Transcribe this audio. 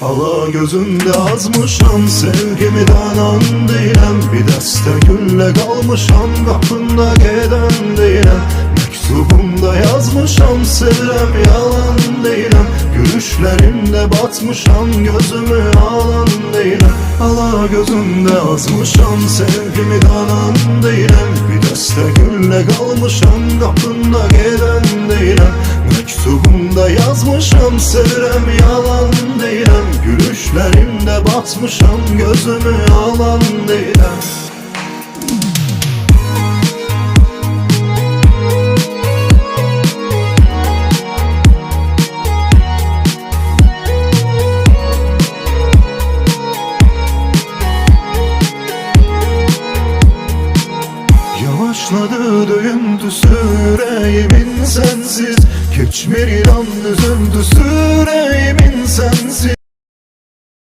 Ala gözünde azmışam, sevgimden an değilim. Bir dəstə güllə qalmışam, qapında gedən deyiləm. Mektubumda yazmışam, sevirəm yalan deyiləm. Gülüşlərində batmışam, gözümü alan deyiləm. Ala gözünde azmışam, sevgimden an değilim. Bir dəstə güllə qalmışam, qapında gedən deyiləm. Mektubumda yazmışam, sevirəm yalan deyiləm. Gülüşlərimdə batmışam, gözümü alan deyiləm. Yavaşladı döyüntüsü yüreğimin sensiz. Keçmir an üzüm